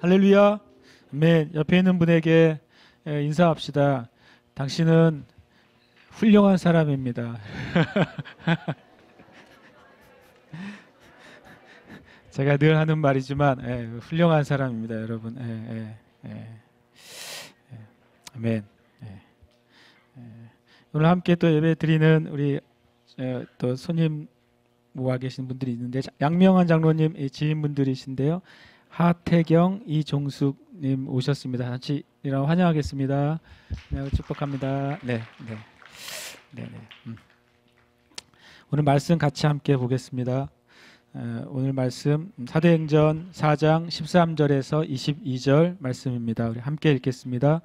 할렐루야. 아멘. 옆에 있는 분에게 인사합시다. 당신은 훌륭한 사람입니다. 제가 늘 하는 말이지만 훌륭한 사람입니다, 여러분. 아멘. 오늘 함께 또 예배 드리는 우리 또 손님 모아 계신 분들이 있는데, 양명환 장로님 지인분들이신데요. 하태경, 이종숙님 오셨습니다. 같이 일어나 환영하겠습니다. 네, 축복합니다. 네. 오늘 말씀 같이 함께 보겠습니다. 오늘 말씀 사도행전 4장 13절에서 22절 말씀입니다. 우리 함께 읽겠습니다.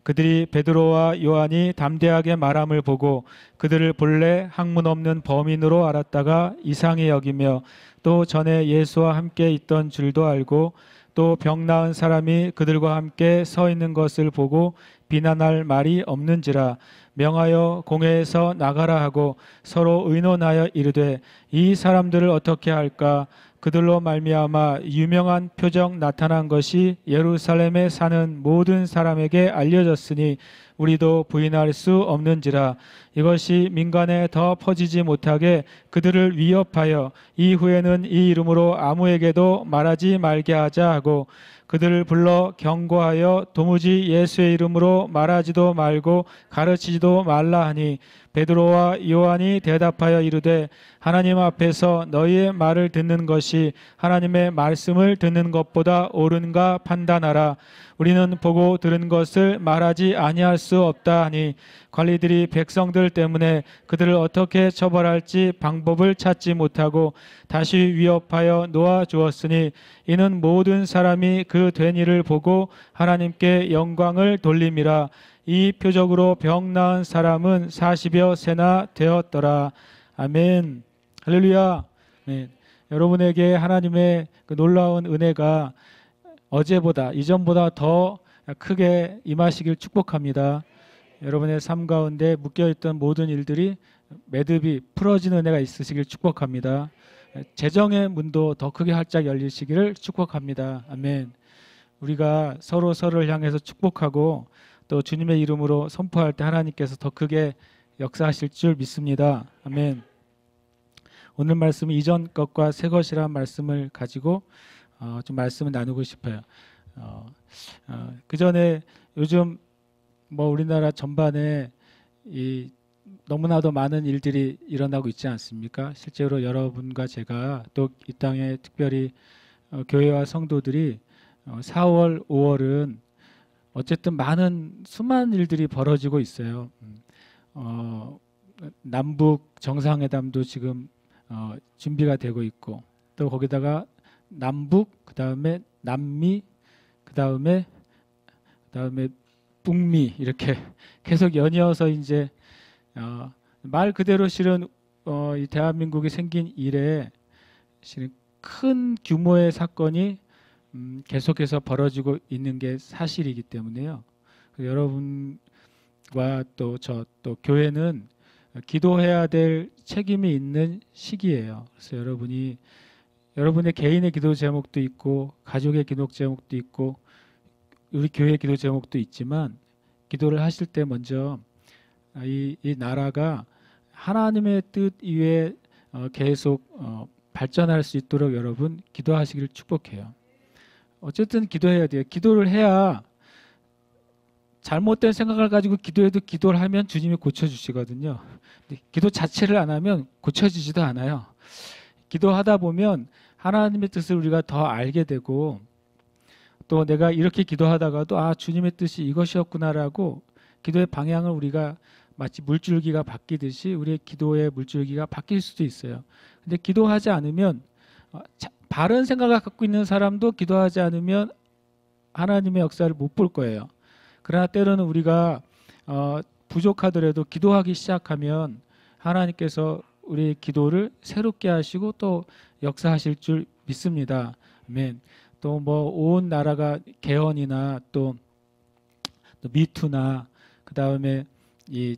그들이 베드로와 요한이 담대하게 말함을 보고 그들을 본래 학문 없는 범인으로 알았다가 이상히 여기며 또 전에 예수와 함께 있던 줄도 알고 또 병 나은 사람이 그들과 함께 서 있는 것을 보고 비난할 말이 없는지라 명하여 공회에서 나가라 하고 서로 의논하여 이르되 이 사람들을 어떻게 할까? 그들로 말미암아 유명한 표적 나타난 것이 예루살렘에 사는 모든 사람에게 알려졌으니 우리도 부인할 수 없는지라. 이것이 민간에 더 퍼지지 못하게 그들을 위협하여 이후에는 이 이름으로 아무에게도 말하지 말게 하자 하고 그들을 불러 경고하여 도무지 예수의 이름으로 말하지도 말고 가르치지도 말라 하니 베드로와 요한이 대답하여 이르되 하나님 앞에서 너희의 말을 듣는 것이 하나님의 말씀을 듣는 것보다 옳은가 판단하라. 우리는 보고 들은 것을 말하지 아니할 수 없다 하니 관리들이 백성들 때문에 그들을 어떻게 처벌할지 방법을 찾지 못하고 다시 위협하여 놓아 주었으니 이는 모든 사람이 그 된 일을 보고 하나님께 영광을 돌림이라. 이 표적으로 병 나은 사람은 40여 세나 되었더라. 아멘. 할렐루야. 네. 여러분에게 하나님의 그 놀라운 은혜가 어제보다 이전보다 더 크게 임하시길 축복합니다. 여러분의 삶 가운데 묶여있던 모든 일들이 매듭이 풀어지는 은혜가 있으시길 축복합니다. 재정의 문도 더 크게 활짝 열리시기를 축복합니다. 아멘. 우리가 서로를 향해서 축복하고 또 주님의 이름으로 선포할 때 하나님께서 더 크게 역사하실 줄 믿습니다. 아멘. 오늘 말씀은 이전 것과 새 것이라는 말씀을 가지고 좀 말씀을 나누고 싶어요. 그 전에 요즘 우리나라 전반에 너무나도 많은 일들이 일어나고 있지 않습니까? 실제로 여러분과 제가 또 이 땅에 특별히 교회와 성도들이 4월, 5월은 어쨌든 수많은 일들이 벌어지고 있어요. 남북 정상회담도 지금 준비가 되고 있고 또 거기다가 남북, 그다음에 남미, 그다음에 북미 이렇게 계속 연이어서 이제 말 그대로 실은 이 대한민국이 생긴 이래 실은 큰 규모의 사건이 계속해서 벌어지고 있는 게 사실이기 때문에요. 여러분과 또 교회는 기도해야 될 책임이 있는 시기예요. 그래서 여러분의 개인의 기도 제목도 있고 가족의 기도 제목도 있고 우리 교회 기도 제목도 있지만 기도를 하실 때 먼저 이 나라가 하나님의 뜻 위에 계속 발전할 수 있도록 여러분 기도하시기를 축복해요. 어쨌든 기도해야 돼요. 기도를 해야 잘못된 생각을 가지고 기도해도 기도를 하면 주님이 고쳐주시거든요. 기도 자체를 안 하면 고쳐지지도 않아요. 기도하다 보면 하나님의 뜻을 우리가 더 알게 되고 또 내가 이렇게 기도하다가도 주님의 뜻이 이것이었구나라고 기도의 방향을 우리가 마치 물줄기가 바뀌듯이 우리의 기도의 물줄기가 바뀔 수도 있어요. 근데 기도하지 않으면 바른 생각을 갖고 있는 사람도 기도하지 않으면 하나님의 역사를 못 볼 거예요. 그러나 때로는 우리가 부족하더라도 기도하기 시작하면 하나님께서 우리의 기도를 새롭게 하시고 또 역사하실 줄 믿습니다. 아멘. 또 온 나라가 개헌이나 또 미투나 그 다음에 이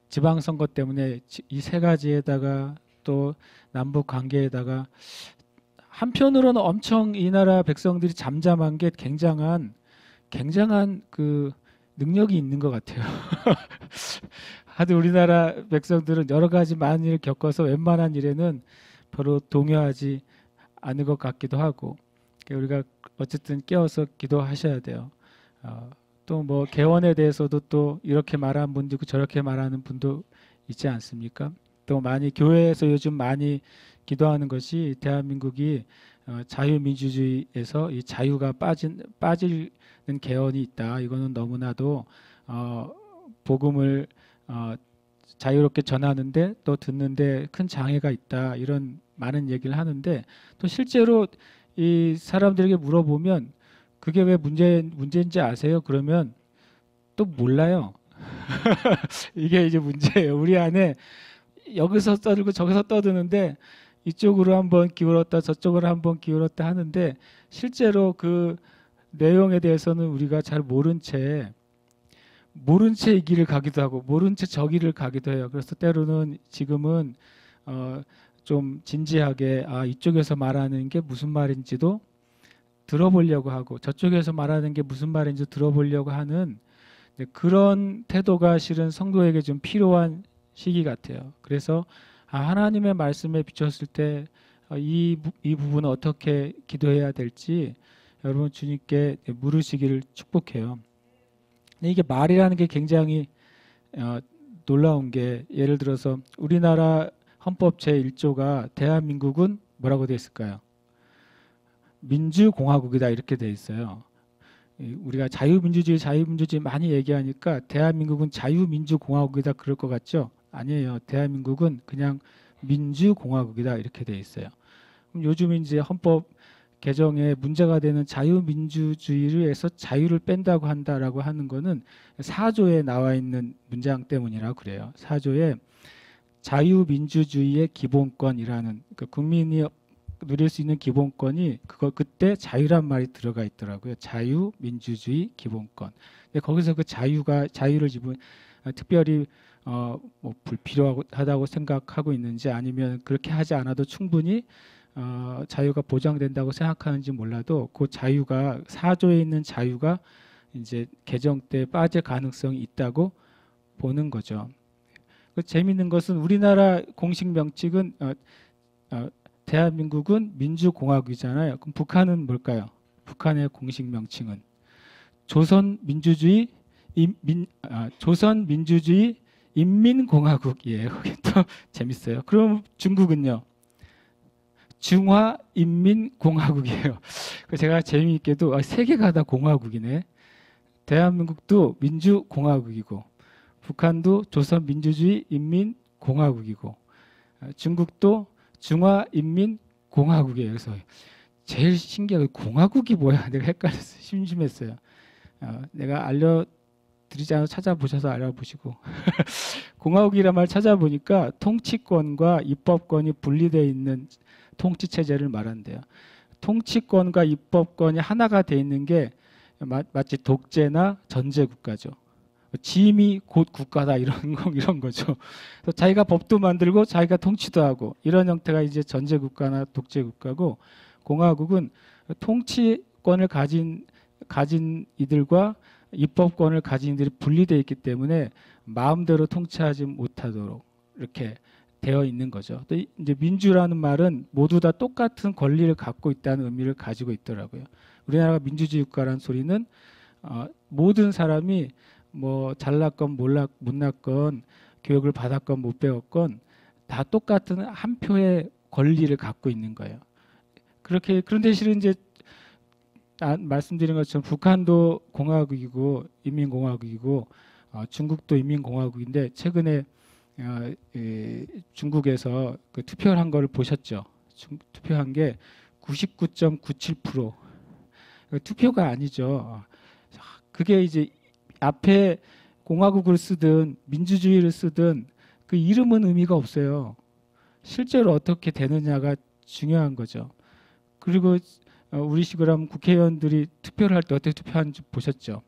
지방선거 때문에 이 세 가지에다가 또 남북 관계에다가 한편으로는 엄청 이 나라 백성들이 잠잠한 게 굉장한 그 능력이 있는 것 같아요. 하도 우리나라 백성들은 여러 가지 많은 일을 겪어서 웬만한 일에는 별로 동요하지 않을 것 같기도 하고, 우리가 어쨌든 깨어서 기도하셔야 돼요. 또 뭐 개헌에 대해서도 또 이렇게 말하는 분도 있고 저렇게 말하는 분도 있지 않습니까? 또 많이 교회에서 요즘 많이 기도하는 것이 대한민국이 자유민주주의에서 이 자유가 빠지는 개헌이 있다. 이거는 너무나도 복음을 자유롭게 전하는데 또 듣는데 큰 장애가 있다. 이런 많은 얘기를 하는데, 또 실제로 이 사람들에게 물어보면 그게 왜 문제인지 아세요? 그러면 또 몰라요. 이게 이제 문제예요. 우리 안에 여기서 떠들고 저기서 떠드는데 이쪽으로 한번 기울었다 저쪽으로 한번 기울었다 하는데, 실제로 그 내용에 대해서는 우리가 잘 모른 채 이 길을 가기도 하고 모른 채 저 길을 가기도 해요. 그래서 때로는 지금은 좀 진지하게 이쪽에서 말하는 게 무슨 말인지도 들어보려고 하고 저쪽에서 말하는 게 무슨 말인지 들어보려고 하는 그런 태도가 실은 성도에게 좀 필요한 시기 같아요. 그래서 하나님의 말씀에 비쳤을 때 이 부분은 어떻게 기도해야 될지 여러분 주님께 물으시기를 축복해요. 이게 말이라는 게 굉장히 놀라운 게, 예를 들어서 우리나라 헌법 제1조가 대한민국은 뭐라고 되어 있을까요? 민주공화국이다 이렇게 되어 있어요. 우리가 자유민주주의 많이 얘기하니까 대한민국은 자유민주공화국이다 그럴 것 같죠? 아니에요. 대한민국은 그냥 민주공화국이다 이렇게 되어 있어요. 그럼 요즘 이제 헌법 개정에 문제가 되는 자유민주주의에서 자유를 뺀다고 한다라고 하는 거는 4조에 나와 있는 문장 때문이라고 그래요. 4조에 자유민주주의의 기본권이라는, 그 국민이 누릴 수 있는 기본권이 그때 자유란 말이 들어가 있더라고요. 자유민주주의 기본권. 근데 거기서 그 자유를 특별히 뭐 불필요하다고 생각하고 있는지, 아니면 그렇게 하지 않아도 충분히 자유가 보장된다고 생각하는지 몰라도, 그 자유가 4조에 있는 자유가 이제 개정 때 빠질 가능성이 있다고 보는 거죠. 그 재미있는 것은 우리나라 공식 명칭은 대한민국은 민주공화국이잖아요. 그럼 북한은 뭘까요? 북한의 공식 명칭은 조선민주주의 인민공화국이에요. 그게 또 재밌어요. 그럼 중국은요? 중화인민공화국이에요. 제가 재미있게도 세 개가 다 공화국이네. 대한민국도 민주공화국이고, 북한도 조선민주주의 인민공화국이고, 중국도 중화인민공화국이에요. 그래서 제일 신기하게 공화국이 뭐야? 내가 헷갈렸어요. 심심했어요. 내가 알려드리지 않아도 찾아보셔서 알아보시고 공화국이란 말 찾아보니까 통치권과 입법권이 분리되어 있는 통치체제를 말한대요. 통치권과 입법권이 하나가 돼 있는 게 마치 독재나 전제국가죠. 짐이 곧 국가다 이런 거죠. 자기가 법도 만들고 자기가 통치도 하고 이런 형태가 이제 전제국가나 독재국가고, 공화국은 통치권을 가진 이들과 입법권을 가진 이들이 분리되어 있기 때문에 마음대로 통치하지 못하도록 이렇게 되어 있는 거죠. 또 이제 민주라는 말은 모두 다 똑같은 권리를 갖고 있다는 의미를 가지고 있더라고요. 우리나라가 민주주의 국가라는 소리는 모든 사람이 뭐 잘났건 못났건 교육을 받았건 못 배웠건 다 똑같은 한 표의 권리를 갖고 있는 거예요. 그런데 실은 이제 말씀드린 것처럼 북한도 공화국이고 인민공화국이고 중국도 인민공화국인데, 최근에 중국에서 그 투표를 한 거를 보셨죠? 투표한 게 99.97%. 투표가 아니죠. 그게 이제 앞에 공화국을 쓰든 민주주의를 쓰든 그 이름은 의미가 없어요. 실제로 어떻게 되느냐가 중요한 거죠. 그리고 우리식으로 하면 국회의원들이 투표를 할 때 어떻게 투표하는지 보셨죠?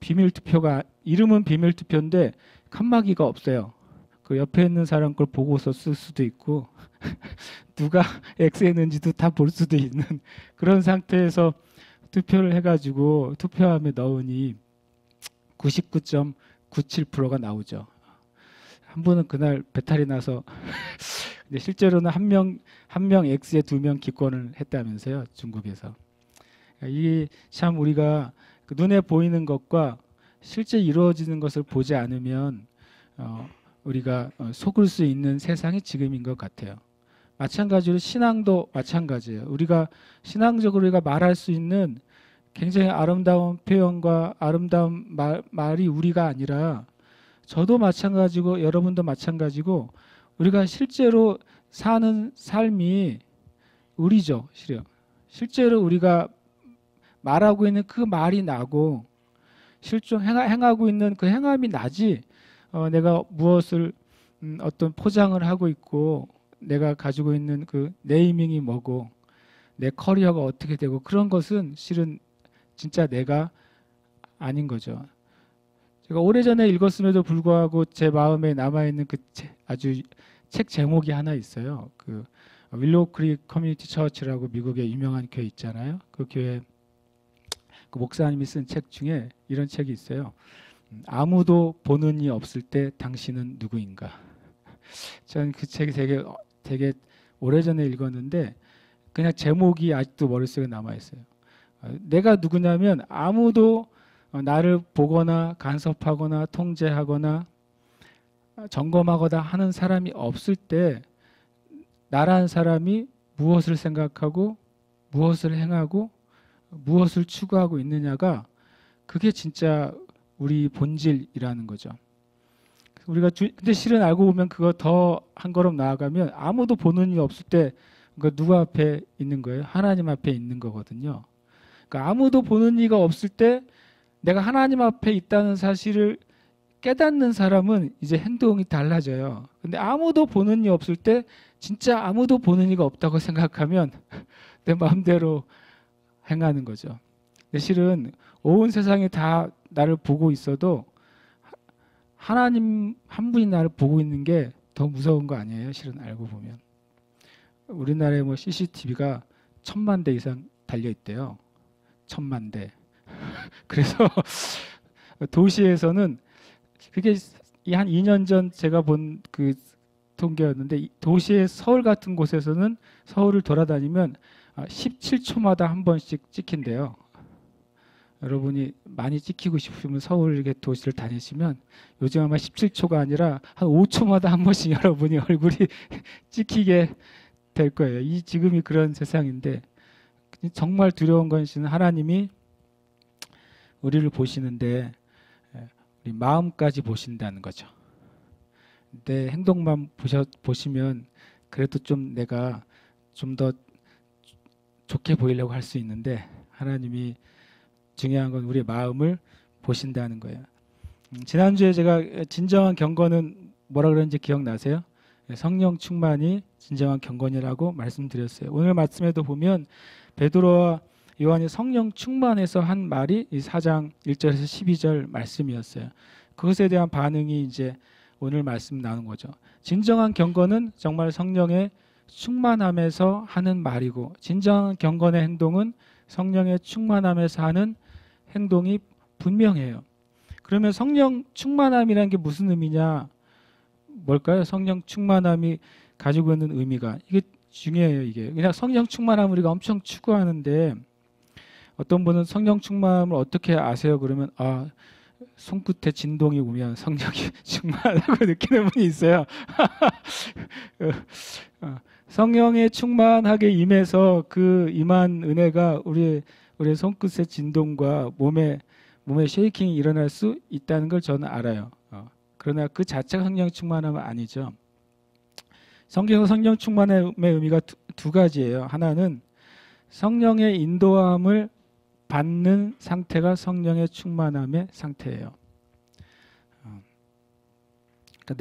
비밀 투표가, 이름은 비밀 투표인데 칸막이가 없어요. 그 옆에 있는 사람 걸 보고서 쓸 수도 있고 누가 X했는지도 다 볼 수도 있는 그런 상태에서 투표를 해가지고 투표함에 넣으니 99.97%가 나오죠. 한 분은 그날 배탈이 나서 근데 실제로는 한 명 X에 2명 기권을 했다면서요, 중국에서. 이게 참 우리가 그 눈에 보이는 것과 실제 이루어지는 것을 보지 않으면 우리가 속을 수 있는 세상이 지금인 것 같아요. 마찬가지로 신앙도 마찬가지예요. 우리가 신앙적으로 우리가 말할 수 있는 굉장히 아름다운 표현과 아름다운 말이 우리가 아니라 저도 마찬가지고 여러분도 마찬가지고 우리가 실제로 사는 삶이 우리죠. 실제로 우리가 말하고 있는 그 말이 나고 실종 행하고 있는 그 행함이 나지 내가 무엇을 어떤 포장을 하고 있고 내가 가지고 있는 그 네이밍이 뭐고 내 커리어가 어떻게 되고 그런 것은 실은 진짜 내가 아닌 거죠. 제가 오래전에 읽었음에도 불구하고 제 마음에 남아있는 그 아주 책 제목이 하나 있어요. 그 윌로우 크릭 커뮤니티 처치라고 미국의 유명한 교회 있잖아요. 그 교회 그 목사님이 쓴 책 중에 이런 책이 있어요. 아무도 보는 이 없을 때 당신은 누구인가. 저는 그 책이 되게 오래전에 읽었는데 그냥 제목이 아직도 머릿속에 남아있어요. 내가 누구냐면 아무도 나를 보거나 간섭하거나 통제하거나 점검하거나 하는 사람이 없을 때 나라는 사람이 무엇을 생각하고 무엇을 행하고 무엇을 추구하고 있느냐가 그게 진짜 우리 본질이라는 거죠. 우리가 근데 실은 알고 보면 그거 더 한 걸음 나아가면 아무도 보는 이 없을 때 그러니까 누구 앞에 있는 거예요? 하나님 앞에 있는 거거든요. 그러니까 아무도 보는 이가 없을 때 내가 하나님 앞에 있다는 사실을 깨닫는 사람은 이제 행동이 달라져요. 근데 아무도 보는 이 없을 때 진짜 아무도 보는 이가 없다고 생각하면 내 마음대로 행하는 거죠. 근데 실은 온 세상이 다 나를 보고 있어도 하나님 한 분이 나를 보고 있는 게 더 무서운 거 아니에요? 실은 알고 보면. 우리나라에 뭐 CCTV가 1000만 대 이상 달려 있대요. 1000만 대. 그래서 도시에서는 그게 한 2년 전 제가 본 그 통계였는데 도시의 서울 같은 곳에서는 서울을 돌아다니면 17초마다 한 번씩 찍힌대요. 여러분이 많이 찍히고 싶으면 서울 이렇게 도시를 다니시면 요즘 아마 17초가 아니라 한 5초마다 한 번씩 여러분이 얼굴이 찍히게 될 거예요. 이 지금이 그런 세상인데 정말 두려운 것은 하나님이 우리를 보시는데 우리 마음까지 보신다는 거죠. 내 행동만 보시면 그래도 좀 내가 좀 더 좋게 보이려고 할 수 있는데 하나님이 중요한 건 우리의 마음을 보신다는 거예요. 지난주에 제가 진정한 경건은 뭐라 그랬는지 기억나세요? 성령 충만이 진정한 경건이라고 말씀드렸어요. 오늘 말씀에도 보면 베드로와 요한이 성령 충만해서 한 말이 이 4장 1절에서 12절 말씀이었어요. 그것에 대한 반응이 이제 오늘 말씀 나눈 거죠. 진정한 경건은 정말 성령의 충만함에서 하는 말이고 진정한 경건의 행동은 성령의 충만함에서 하는 행동이 분명해요. 그러면 성령 충만함이라는 게 무슨 의미냐? 뭘까요? 성령 충만함이 가지고 있는 의미가 이게 중요해요. 이게 그냥 성령 충만함을 우리가 엄청 추구하는데 어떤 분은 성령 충만함을 어떻게 아세요? 그러면 손끝에 진동이 오면 성령이 충만하다고 느끼는 분이 있어요. 성령의 충만하게 임해서 그 임한 은혜가 우리의 손끝의 진동과 몸의 쉐이킹이 일어날 수 있다는 걸 저는 알아요. 그러나 그 자체가 성령 충만함은 아니죠. 성경의 성령 충만함의 의미가 두 가지예요. 하나는 성령의 인도함을 받는 상태가 성령의 충만함의 상태예요. 그러니까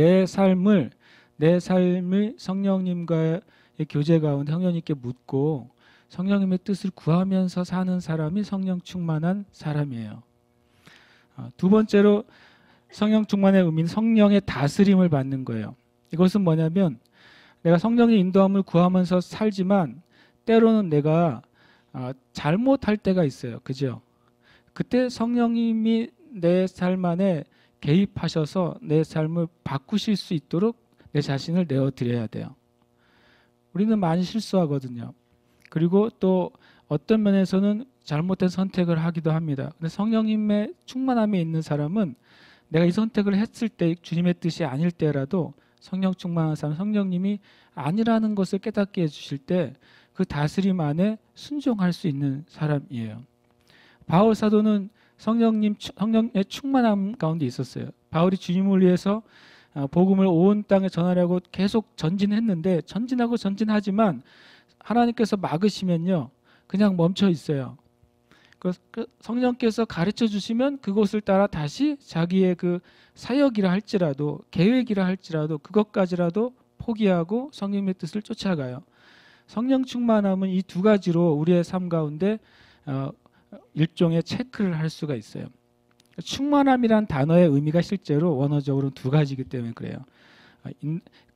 내 삶을 성령님과의 교제 가운데 성령님께 묻고 성령님의 뜻을 구하면서 사는 사람이 성령 충만한 사람이에요. 두 번째로 성령 충만의 의미는 성령의 다스림을 받는 거예요. 이것은 뭐냐면 내가 성령의 인도함을 구하면서 살지만 때로는 내가 잘못할 때가 있어요. 그죠? 그때 성령님이 내 삶 안에 개입하셔서 내 삶을 바꾸실 수 있도록 내 자신을 내어드려야 돼요. 우리는 많이 실수하거든요. 그리고 또 어떤 면에서는 잘못된 선택을 하기도 합니다. 근데 성령님의 충만함에 있는 사람은 내가 이 선택을 했을 때 주님의 뜻이 아닐 때라도 성령 충만한 사람, 성령님이 아니라는 것을 깨닫게 해주실 때 그 다스림 안에 순종할 수 있는 사람이에요. 바울 사도는 성령의 충만함 가운데 있었어요. 바울이 주님을 위해서 복음을 온 땅에 전하려고 계속 전진했는데 전진하고 전진하지만 하나님께서 막으시면요 그냥 멈춰 있어요. 그 성령께서 가르쳐 주시면 그곳을 따라 다시 자기의 그 사역이라 할지라도 계획이라 할지라도 그것까지라도 포기하고 성령의 뜻을 쫓아가요. 성령 충만함은 이 두 가지로 우리의 삶 가운데 일종의 체크를 할 수가 있어요. 충만함이란 단어의 의미가 실제로 원어적으로 두 가지이기 때문에 그래요.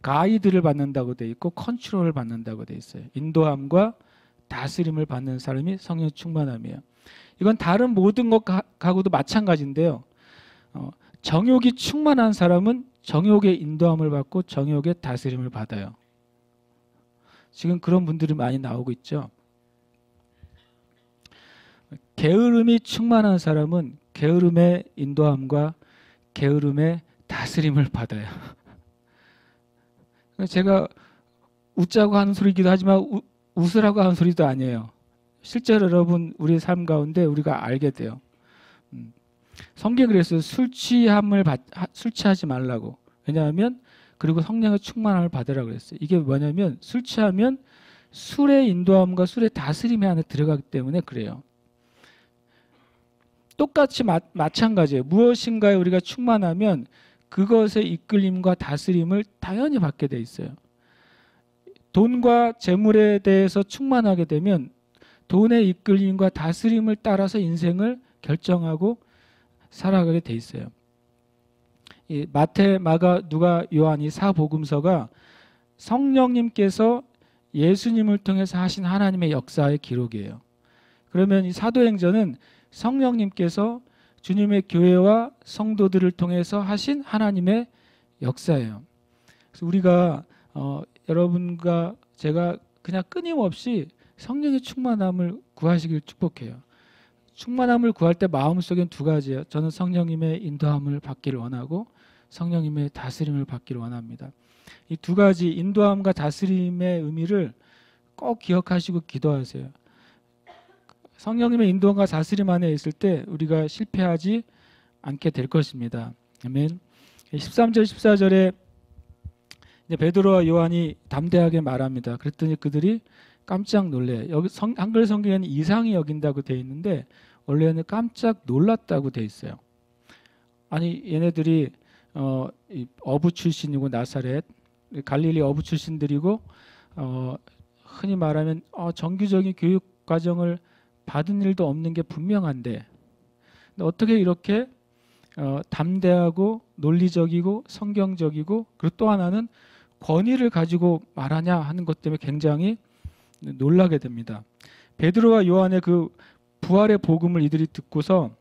가이드를 받는다고 돼 있고 컨트롤을 받는다고 돼 있어요. 인도함과 다스림을 받는 사람이 성령 충만함이에요. 이건 다른 모든 것하고도 마찬가지인데요. 정욕이 충만한 사람은 정욕의 인도함을 받고 정욕의 다스림을 받아요. 지금 그런 분들이 많이 나오고 있죠. 게으름이 충만한 사람은 게으름의 인도함과 게으름의 다스림을 받아요. 제가 웃자고 하는 소리이기도 하지만 웃으라고 하는 소리도 아니에요. 실제로 여러분 우리 삶 가운데 우리가 알게 돼요. 성경이 그랬어요. 술 취하지 말라고. 왜냐하면 그리고 성령의 충만함을 받으라고 그랬어요. 이게 뭐냐면 술 취하면 술의 인도함과 술의 다스림이 안에 들어가기 때문에 그래요. 똑같이 마찬가지예요. 무엇인가에 우리가 충만하면 그것의 이끌림과 다스림을 당연히 받게 돼 있어요. 돈과 재물에 대해서 충만하게 되면 돈의 이끌림과 다스림을 따라서 인생을 결정하고 살아가게 돼 있어요. 이 마태, 마가, 누가, 요한 이 사복음서가 성령님께서 예수님을 통해서 하신 하나님의 역사의 기록이에요. 그러면 이 사도행전은 성령님께서 주님의 교회와 성도들을 통해서 하신 하나님의 역사예요. 그래서 우리가 여러분과 제가 그냥 끊임없이 성령의 충만함을 구하시길 축복해요. 충만함을 구할 때 마음속엔 두 가지예요. 저는 성령님의 인도함을 받기를 원하고 성령님의 다스림을 받기를 원합니다. 이 두 가지 인도함과 다스림의 의미를 꼭 기억하시고 기도하세요. 성령님의 인도함과 다스림 안에 있을 때 우리가 실패하지 않게 될 것입니다. 아멘. 13절 14절에 이제 베드로와 요한이 담대하게 말합니다. 그랬더니 그들이 깜짝 놀래. 여기 한글 성경에는 이상히 여긴다고 되어 있는데 원래는 깜짝 놀랐다고 되어 있어요. 아니 얘네들이 어부 출신이고 나사렛 갈릴리 어부 출신들이고 흔히 말하면 정규적인 교육 과정을 받은 일도 없는 게 분명한데 어떻게 이렇게 담대하고 논리적이고 성경적이고 그리고 또 하나는 권위를 가지고 말하냐 하는 것 때문에 굉장히 놀라게 됩니다. 베드로와 요한의 그 부활의 복음을 이들이 듣고서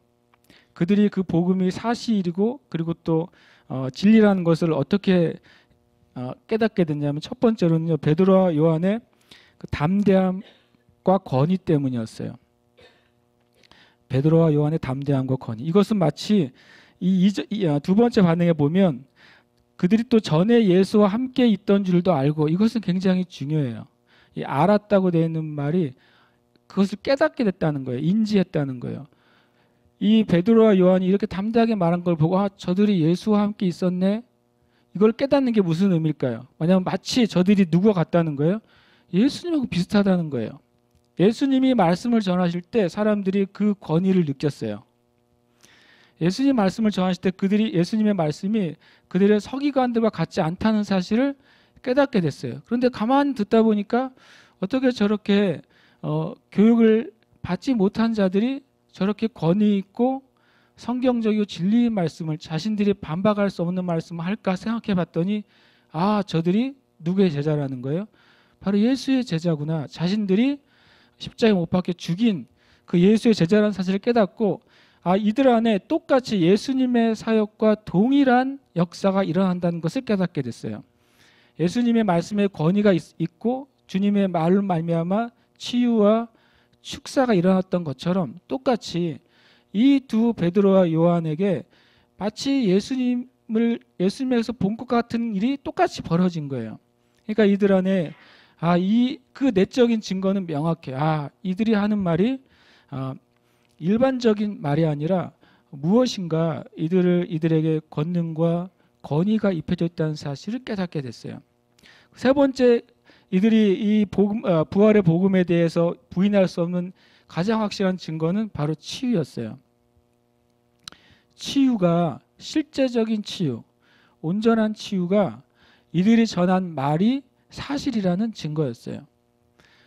그들이 그 복음이 사실이고 그리고 또 진리라는 것을 어떻게 깨닫게 됐냐면 첫 번째로는요 베드로와 요한의 그 담대함과 권위 때문이었어요. 베드로와 요한의 담대함과 권위. 이것은 마치 두 번째 반응에 보면 그들이 또 전에 예수와 함께 있던 줄도 알고 이것은 굉장히 중요해요. 이 알았다고 되어 있는 말이 그것을 깨닫게 됐다는 거예요. 인지했다는 거예요. 이 베드로와 요한이 이렇게 담대하게 말한 걸 보고 저들이 예수와 함께 있었네. 이걸 깨닫는 게 무슨 의미일까요? 왜냐하면 마치 저들이 누구와 같다는 거예요? 예수님하고 비슷하다는 거예요. 예수님이 말씀을 전하실 때 사람들이 그 권위를 느꼈어요. 예수님 말씀을 전하실 때 예수님의 말씀이 그들의 서기관들과 같지 않다는 사실을 깨닫게 됐어요. 그런데 가만히 듣다 보니까 어떻게 저렇게 교육을 받지 못한 자들이 저렇게 권위 있고 성경적이고 진리의 말씀을 자신들이 반박할 수 없는 말씀을 할까 생각해 봤더니 저들이 누구의 제자라는 거예요? 바로 예수의 제자구나. 자신들이 십자가에 못 박혀 죽인 그 예수의 제자라는 사실을 깨닫고 이들 안에 똑같이 예수님의 사역과 동일한 역사가 일어난다는 것을 깨닫게 됐어요. 예수님의 말씀에 권위가 있고 주님의 말로 말미암아 치유와 축사가 일어났던 것처럼 똑같이 이 두 베드로와 요한에게 마치 예수님에서 본 것 같은 일이 똑같이 벌어진 거예요. 그러니까 이들 안에 그 내적인 증거는 명확해. 이들이 하는 말이 일반적인 말이 아니라 무엇인가 이들에게 권능과 권위가 입혀져 있다는 사실을 깨닫게 됐어요. 세 번째, 이들이 이 부활의 복음에 대해서 부인할 수 없는 가장 확실한 증거는 바로 치유였어요. 치유가 실제적인 치유, 온전한 치유가 이들이 전한 말이 사실이라는 증거였어요.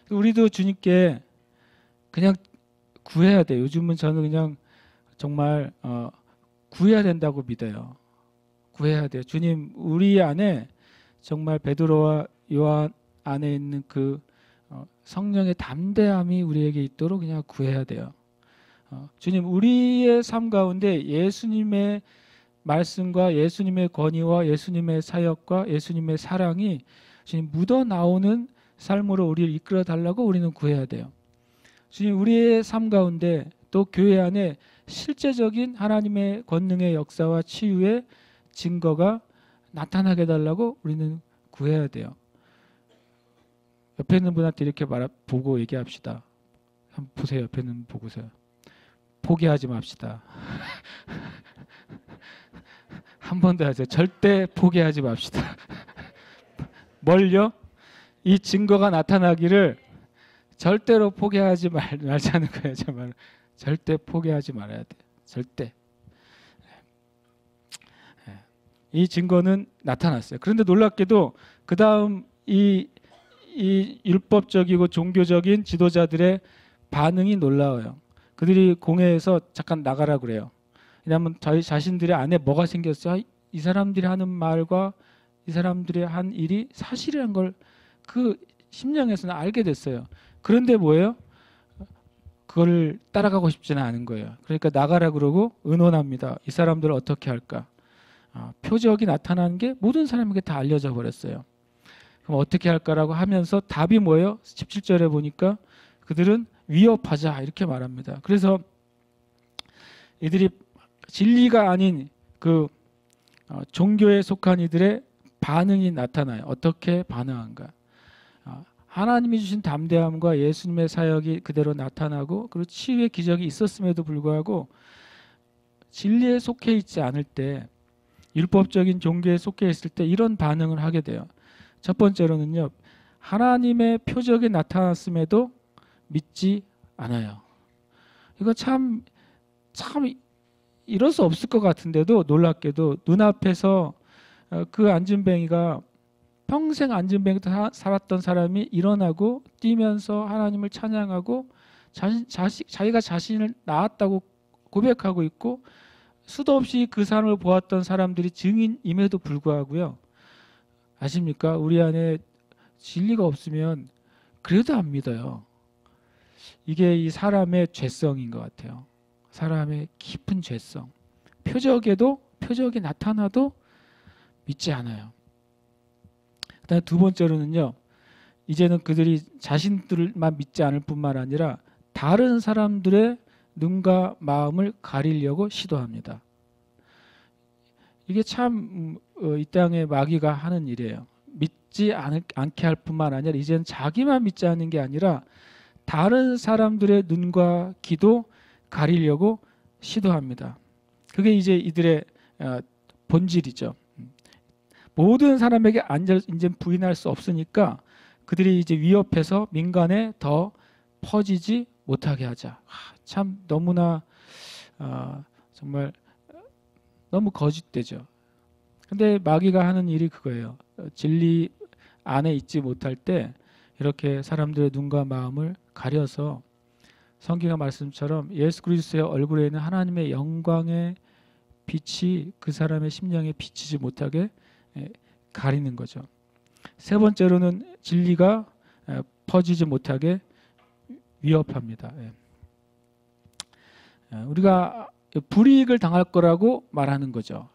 우리도 주님께 그냥 구해야 돼요. 요즘은 저는 그냥 정말 구해야 된다고 믿어요. 구해야 돼요. 주님, 우리 안에 정말 베드로와 요한 안에 있는 그 성령의 담대함이 우리에게 있도록 그냥 구해야 돼요. 주님, 우리의 삶 가운데 예수님의 말씀과 예수님의 권위와 예수님의 사역과 예수님의 사랑이 주님 묻어나오는 삶으로 우리를 이끌어 달라고 우리는 구해야 돼요. 주님, 우리의 삶 가운데 또 교회 안에 실제적인 하나님의 권능의 역사와 치유의 증거가 나타나게 해달라고 우리는 구해야 돼요. 옆에 있는 분한테 이렇게 보고 얘기합시다. 한번 보세요. 옆에 있는 분 보고서요. 포기하지 맙시다. 한 번 더 하세요. 절대 포기하지 맙시다. 뭘요? 이 증거가 나타나기를 절대로 포기하지 말자는 거예요. 정말 절대 포기하지 말아야 돼. 절대. 이 증거는 나타났어요. 그런데 놀랍게도 그 다음 이 율법적이고 종교적인 지도자들의 반응이 놀라워요. 그들이 공회에서 잠깐 나가라 그래요. 왜냐하면 저희 자신들의 안에 뭐가 생겼어요? 이 사람들이 하는 말과 이 사람들이 한 일이 사실이라는 걸 그 심령에서는 알게 됐어요. 그런데 뭐예요? 그걸 따라가고 싶지는 않은 거예요. 그러니까 나가라 그러고 의논합니다. 이 사람들을 어떻게 할까? 표적이 나타나는 게 모든 사람에게 다 알려져 버렸어요. 그럼 어떻게 할까라고 하면서 답이 뭐예요? 17절에 보니까 그들은 위협하자 이렇게 말합니다. 그래서 이들이 진리가 아닌 그 종교에 속한 이들의 반응이 나타나요. 어떻게 반응한가? 하나님이 주신 담대함과 예수님의 사역이 그대로 나타나고 그리고 치유의 기적이 있었음에도 불구하고 진리에 속해 있지 않을 때, 율법적인 종교에 속해 있을 때 이런 반응을 하게 돼요. 첫 번째로는요, 하나님의 표적이 나타났음에도 믿지 않아요. 이거 참 이럴 수 없을 것 같은데도 놀랍게도 눈앞에서 그 안진뱅이가 평생 안진뱅이 살았던 사람이 일어나고 뛰면서 하나님을 찬양하고 자기가 자신을 낳았다고 고백하고 있고 수도 없이 그 사람을 보았던 사람들이 증인임에도 불구하고요. 아십니까? 우리 안에 진리가 없으면 그래도 안 믿어요. 이게 이 사람의 죄성인 것 같아요. 사람의 깊은 죄성. 표적이 나타나도 믿지 않아요. 그다음에 두 번째로는요, 이제는 그들이 자신들만 믿지 않을 뿐만 아니라 다른 사람들의 눈과 마음을 가리려고 시도합니다. 이게 참 이 땅의 마귀가 하는 일이에요. 믿지 않게 할 뿐만 아니라 이제는 자기만 믿지 않는 게 아니라 다른 사람들의 눈과 귀도 가리려고 시도합니다. 그게 이제 이들의 본질이죠. 모든 사람에게 이제 부인할 수 없으니까 그들이 이제 위협해서 민간에 더 퍼지지 못하게 하자. 참 너무나 정말 너무 거짓되죠. 근데 마귀가 하는 일이 그거예요. 진리 안에 있지 못할 때 이렇게 사람들의 눈과 마음을 가려서 성경의 말씀처럼 예수 그리스도의 얼굴에 있는 하나님의 영광의 빛이 그 사람의 심령에 비치지 못하게 가리는 거죠. 세 번째로는 진리가 퍼지지 못하게 위협합니다. 우리가 불이익을 당할 거라고 말하는 거죠.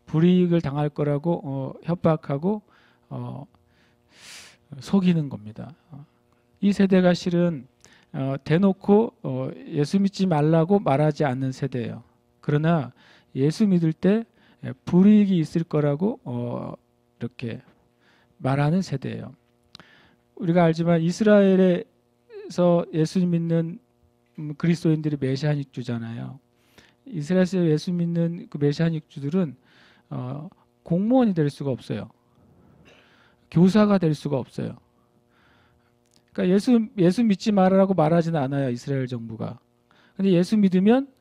불이익을 당할 거라고 협박하고 속이는 겁니다. 이 세대가 실은 대놓고 예수 믿지 말라고 말하지 않는 세대예요. 그러나 예수 믿을 때 불이익이 있을 거라고 이렇게 말하는 세대예요. 우리가 알지만 이스라엘에서 예수 믿는 그리스도인들이 메시아닉주잖아요. 이스라엘에서 예수 믿는 그 메시아닉주들은 공무원이 될 수가 없어요. 교사가 될 수가 없어요. 그러니까 예수 믿지 말라고 말하지는 않아요, 이스라엘 정부가. 근데 예수 믿으면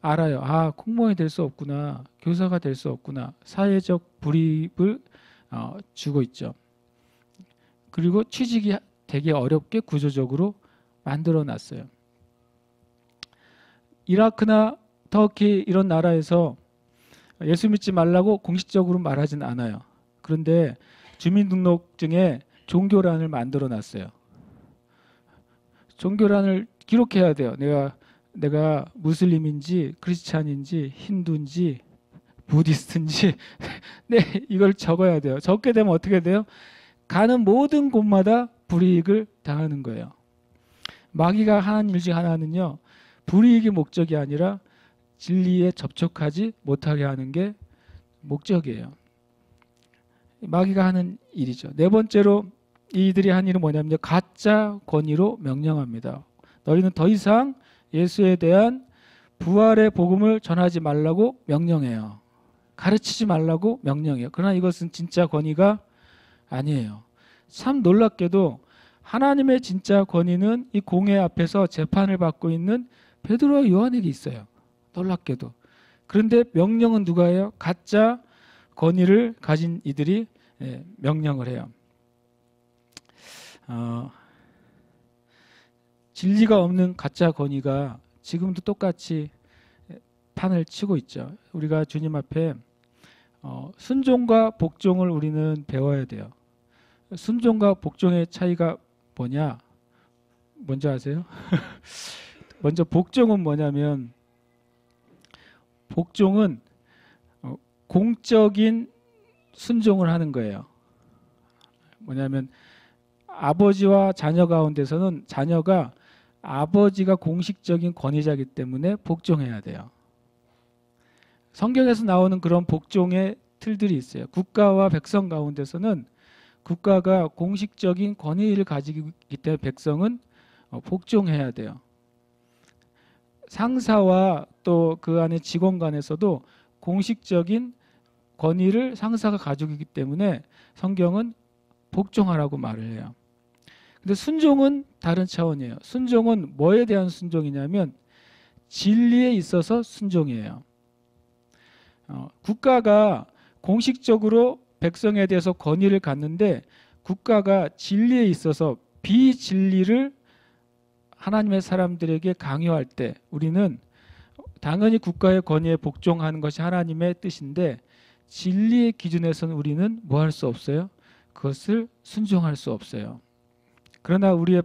알아요. 아, 공무원이 될 수 없구나. 교사가 될 수 없구나. 사회적 불이익을 주고 있죠. 그리고 취직이 되게 어렵게 구조적으로 만들어 놨어요. 이라크나 터키 이런 나라에서 예수 믿지 말라고 공식적으로 말하지는 않아요. 그런데 주민등록증에 종교란을 만들어 놨어요. 종교란을 기록해야 돼요. 내가 무슬림인지 크리스찬인지 힌두인지 부디스트인지 네, 이걸 적어야 돼요. 적게 되면 어떻게 돼요? 가는 모든 곳마다 불이익을 당하는 거예요. 마귀가 하는 일 중 하나는요, 불이익이 목적이 아니라 진리에 접촉하지 못하게 하는 게 목적이에요. 마귀가 하는 일이죠. 네 번째로 이들이 한 일은 뭐냐면요, 가짜 권위로 명령합니다. 너희는 더 이상 예수에 대한 부활의 복음을 전하지 말라고 명령해요. 가르치지 말라고 명령해요. 그러나 이것은 진짜 권위가 아니에요. 참 놀랍게도 하나님의 진짜 권위는 이 공회 앞에서 재판을 받고 있는 베드로와 요한에게 있어요. 놀랍게도. 그런데 명령은 누가 해요? 가짜 권위를 가진 이들이 명령을 해요. 진리가 없는 가짜 권위가 지금도 똑같이 판을 치고 있죠. 우리가 주님 앞에 순종과 복종을 우리는 배워야 돼요. 순종과 복종의 차이가 뭐냐? 먼저 아세요? 먼저 복종은 뭐냐면, 복종은 공적인 순종을 하는 거예요. 뭐냐면 아버지와 자녀 가운데서는 자녀가 아버지가 공식적인 권위자이기 때문에 복종해야 돼요. 성경에서 나오는 그런 복종의 틀들이 있어요. 국가와 백성 가운데서는 국가가 공식적인 권위를 가지기 때문에 백성은 복종해야 돼요. 상사와 또 그 안에 직원 간에서도 공식적인 권위를 상사가 가지고 있기 때문에 성경은 복종하라고 말을 해요. 근데 순종은 다른 차원이에요. 순종은 뭐에 대한 순종이냐면 진리에 있어서 순종이에요. 국가가 공식적으로 백성에 대해서 권위를 갖는데 국가가 진리에 있어서 비진리를 하나님의 사람들에게 강요할 때 우리는 당연히 국가의 권위에 복종하는 것이 하나님의 뜻인데 진리의 기준에서는 우리는 뭐 할 수 없어요? 그것을 순종할 수 없어요. 그러나 우리의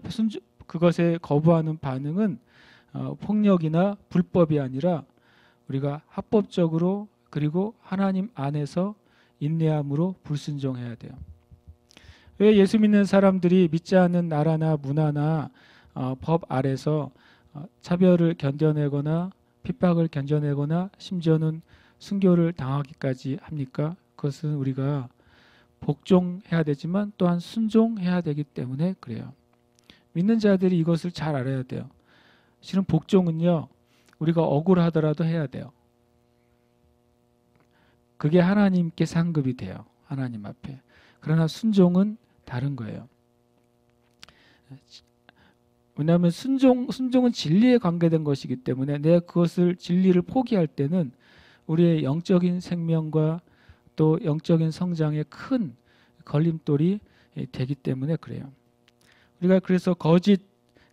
그것에 거부하는 반응은 폭력이나 불법이 아니라 우리가 합법적으로 그리고 하나님 안에서 인내함으로 불순종해야 돼요. 왜 예수 믿는 사람들이 믿지 않는 나라나 문화나 법 아래서 차별을 견뎌내거나 핍박을 견뎌내거나 심지어는 순교를 당하기까지 합니까? 그것은 우리가 복종해야 되지만 또한 순종해야 되기 때문에 그래요. 믿는 자들이 이것을 잘 알아야 돼요. 실은 복종은요, 우리가 억울하더라도 해야 돼요. 그게 하나님께 상급이 돼요. 하나님 앞에. 그러나 순종은 다른 거예요. 왜냐하면 순종은 진리에 관계된 것이기 때문에 내가 그것을 진리를 포기할 때는 우리의 영적인 생명과 또 영적인 성장에 큰 걸림돌이 되기 때문에 그래요. 우리가 그래서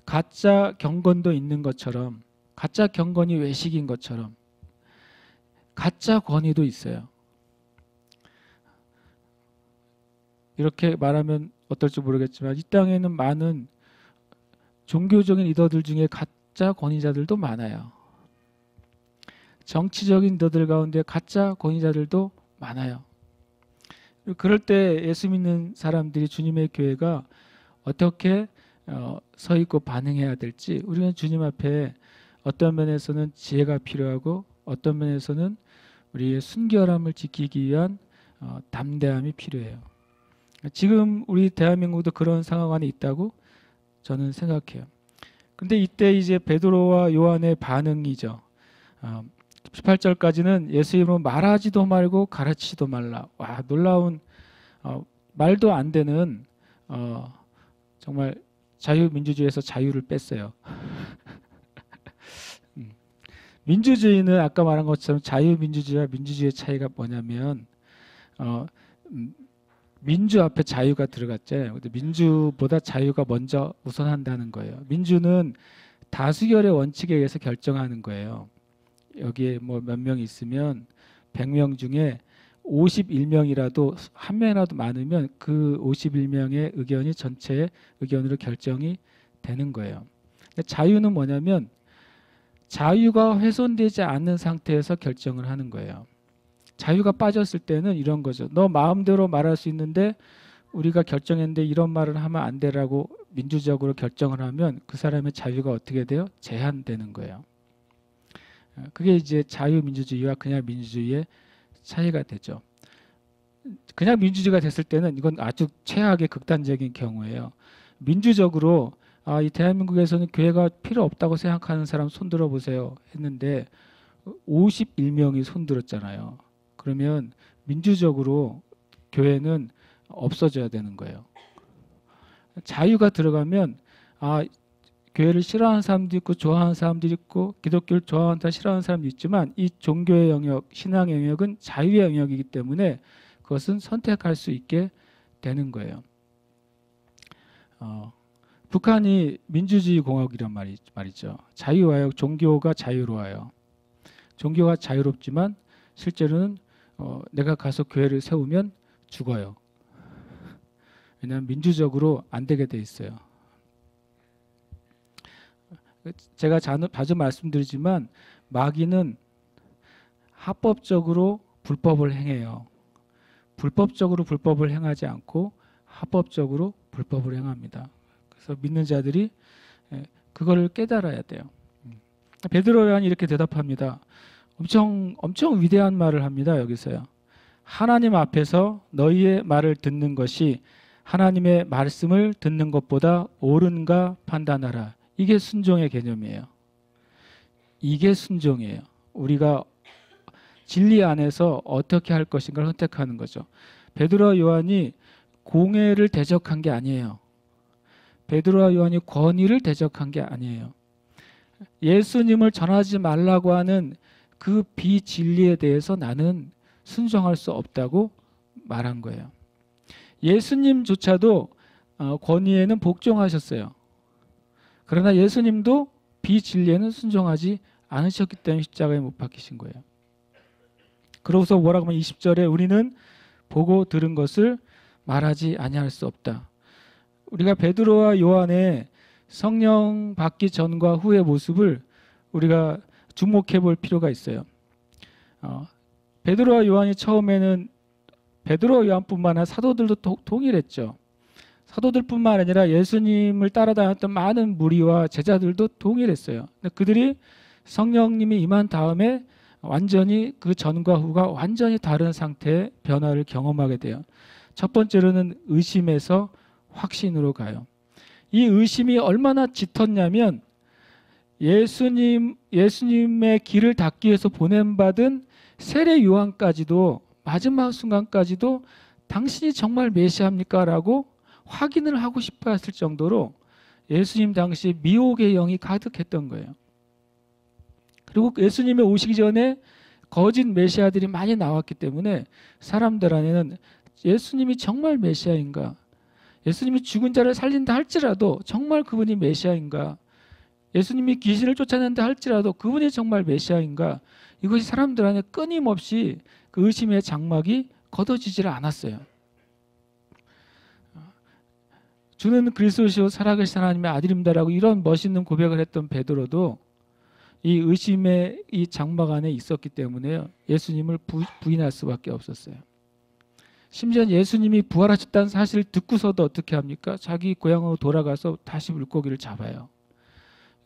가짜 경건도 있는 것처럼 가짜 경건이 외식인 것처럼 가짜 권위도 있어요. 이렇게 말하면 어떨지 모르겠지만 이 땅에는 많은 종교적인 리더들 중에 가짜 권위자들도 많아요. 정치적인 리더들 가운데 가짜 권위자들도 많아요. 그럴 때 예수 믿는 사람들이 주님의 교회가 어떻게 서 있고 반응해야 될지 우리는 주님 앞에 어떤 면에서는 지혜가 필요하고 어떤 면에서는 우리의 순결함을 지키기 위한 담대함이 필요해요. 지금 우리 대한민국도 그런 상황 안에 있다고 저는 생각해요. 근데 이때 이제 베드로와 요한의 반응이죠. 18절까지는 예수 이름으로 말하지도 말고 가르치지도 말라. 와, 놀라운 말도 안 되는 정말 자유민주주의에서 자유를 뺐어요. 민주주의는 아까 말한 것처럼 자유민주주의와 민주주의의 차이가 뭐냐면 민주 앞에 자유가 들어갔잖아요. 근데 민주보다 자유가 먼저 우선한다는 거예요. 민주는 다수결의 원칙에 의해서 결정하는 거예요. 여기에 뭐 몇 명 있으면 100명 중에 51명이라도 한 명이라도 많으면 그 51명의 의견이 전체의 의견으로 결정이 되는 거예요. 자유는 뭐냐면 자유가 훼손되지 않는 상태에서 결정을 하는 거예요. 자유가 빠졌을 때는 이런 거죠. 너 마음대로 말할 수 있는데 우리가 결정했는데 이런 말을 하면 안 되라고 민주적으로 결정을 하면 그 사람의 자유가 어떻게 돼요? 제한되는 거예요. 그게 이제 자유민주주의와 그냥 민주주의의 차이가 되죠. 그냥 민주주의가 됐을 때는 이건 아주 최악의 극단적인 경우예요. 민주적으로 이 대한민국에서는 교회가 필요 없다고 생각하는 사람 손들어 보세요 했는데 51명이 손들었잖아요. 그러면 민주적으로 교회는 없어져야 되는 거예요. 자유가 들어가면 교회를 싫어하는 사람도 있고 좋아하는 사람도 있고 기독교를 좋아한다 싫어하는 사람도 있지만 이 종교의 영역, 신앙의 영역은 자유의 영역이기 때문에 그것은 선택할 수 있게 되는 거예요. 북한이 민주주의 공화국이란 말이죠. 자유와요. 종교가 자유로워요. 종교가 자유롭지만 실제로는 내가 가서 교회를 세우면 죽어요. 왜냐하면 민주적으로 안 되게 돼 있어요. 제가 자주 말씀드리지만 마귀는 합법적으로 불법을 행해요. 불법적으로 불법을 행하지 않고 합법적으로 불법을 행합니다. 그래서 믿는 자들이 그거를 깨달아야 돼요. 베드로 요한이 이렇게 대답합니다. 엄청 위대한 말을 합니다. 여기서요. 하나님 앞에서 너희의 말을 듣는 것이 하나님의 말씀을 듣는 것보다 옳은가 판단하라. 이게 순종의 개념이에요. 이게 순종이에요. 우리가 진리 안에서 어떻게 할 것인가를 선택하는 거죠. 베드로와 요한이 공의를 대적한 게 아니에요. 베드로와 요한이 권위를 대적한 게 아니에요. 예수님을 전하지 말라고 하는 그 비진리에 대해서 나는 순종할 수 없다고 말한 거예요. 예수님조차도 권위에는 복종하셨어요. 그러나 예수님도 비진리에는 순종하지 않으셨기 때문에 십자가에 못 박히신 거예요. 그러고서 뭐라고 하면 20절에 우리는 보고 들은 것을 말하지 아니할 수 없다. 우리가 베드로와 요한의 성령 받기 전과 후의 모습을 우리가 주목해 볼 필요가 있어요. 베드로와 요한이 처음에는 베드로와 요한뿐만 아니라 사도들도 동일했죠. 사도들뿐만 아니라 예수님을 따라다녔던 많은 무리와 제자들도 동일했어요. 근데 그들이 성령님이 임한 다음에 완전히 그 전과 후가 완전히 다른 상태의 변화를 경험하게 돼요. 첫 번째로는 의심에서 확신으로 가요. 이 의심이 얼마나 짙었냐면 예수님의 길을 닦기 위해서 보냄받은 세례 요한까지도 마지막 순간까지도 당신이 정말 메시아입니까? 라고 확인을 하고 싶어 했을 정도로 예수님 당시 미혹의 영이 가득했던 거예요. 그리고 예수님이 오시기 전에 거짓 메시아들이 많이 나왔기 때문에 사람들 안에는 예수님이 정말 메시아인가? 예수님이 죽은 자를 살린다 할지라도 정말 그분이 메시아인가? 예수님이 귀신을 쫓아낸다 할지라도 그분이 정말 메시아인가? 이것이 사람들 안에 끊임없이 그 의심의 장막이 걷어지질 않았어요. 주는 그리스도시요 살아계신 하나님의 아들입니다라고 이런 멋있는 고백을 했던 베드로도 이 의심의 이 장막 안에 있었기 때문에 예수님을 부인할 수밖에 없었어요. 심지어 예수님이 부활하셨다는 사실을 듣고서도 어떻게 합니까? 자기 고향으로 돌아가서 다시 물고기를 잡아요.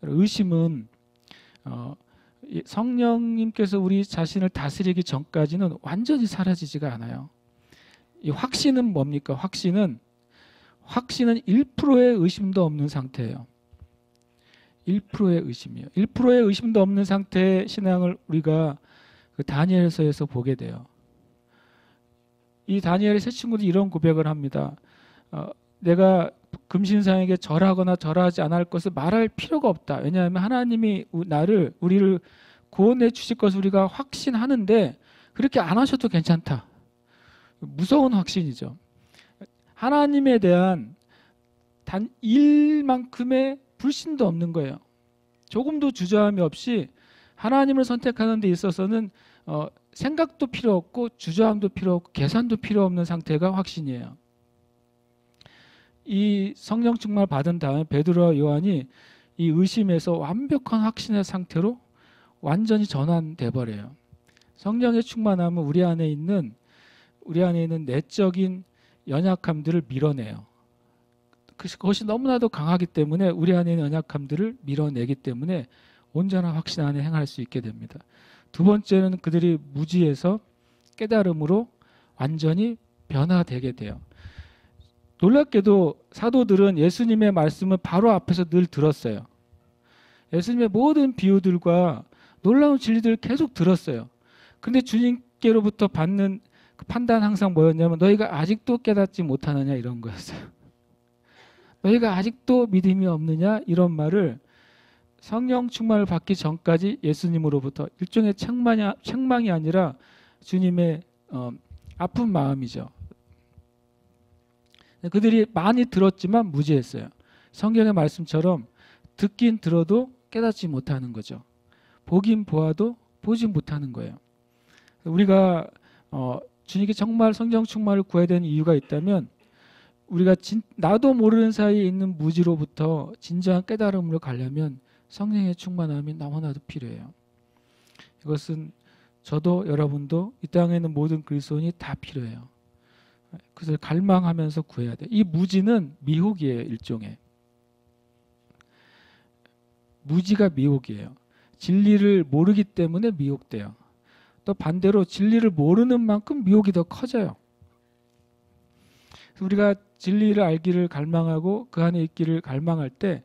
의심은 성령님께서 우리 자신을 다스리기 전까지는 완전히 사라지지가 않아요. 이 확신은 뭡니까? 확신은 1%의 의심도 없는 상태예요. 1%의 의심이에요. 1%의 의심도 없는 상태의 신앙을 우리가 그 다니엘서에서 보게 돼요. 이 다니엘의 세 친구들이 이런 고백을 합니다. 내가 금신상에게 절하거나 절하지 않을 것을 말할 필요가 없다. 왜냐하면 하나님이 우리를 구원해 주실 것을 우리가 확신하는데 그렇게 안 하셔도 괜찮다. 무서운 확신이죠. 하나님에 대한 단 1만큼의 불신도 없는 거예요. 조금도 주저함이 없이 하나님을 선택하는 데 있어서는 생각도 필요 없고 주저함도 필요 없고 계산도 필요 없는 상태가 확신이에요. 이 성령 충만을 받은 다음에 베드로와 요한이 이 의심에서 완벽한 확신의 상태로 완전히 전환돼 버려요. 성령의 충만함은 우리 안에 있는 내적인 연약함들을 밀어내요. 그것이 너무나도 강하기 때문에 우리 안에 있는 연약함들을 밀어내기 때문에 온전한 확신 안에 행할 수 있게 됩니다. 두 번째는 그들이 무지에서 깨달음으로 완전히 변화되게 돼요. 놀랍게도 사도들은 예수님의 말씀을 바로 앞에서 늘 들었어요. 예수님의 모든 비유들과 놀라운 진리들을 계속 들었어요. 근데 주님께로부터 받는 그 판단 항상 뭐였냐면 너희가 아직도 깨닫지 못하느냐 이런 거였어요. 너희가 아직도 믿음이 없느냐 이런 말을 성령 충만을 받기 전까지 예수님으로부터 일종의 책망이 아니라 주님의 아픈 마음이죠. 그들이 많이 들었지만 무지했어요. 성경의 말씀처럼 듣긴 들어도 깨닫지 못하는 거죠. 보긴 보아도 보지 못하는 거예요. 우리가 주님께 정말 성령 충만을 구해야 되는 이유가 있다면 우리가 나도 모르는 사이에 있는 무지로부터 진정한 깨달음으로 가려면 성령의 충만함이 너무나도 필요해요. 이것은 저도 여러분도 이 땅에 있는 모든 그리스도인이 다 필요해요. 그래서 갈망하면서 구해야 돼요. 이 무지는 미혹이에요. 일종의 무지가 미혹이에요. 진리를 모르기 때문에 미혹돼요. 또 반대로 진리를 모르는 만큼 미혹이 더 커져요. 우리가 진리를 알기를 갈망하고 그 안에 있기를 갈망할 때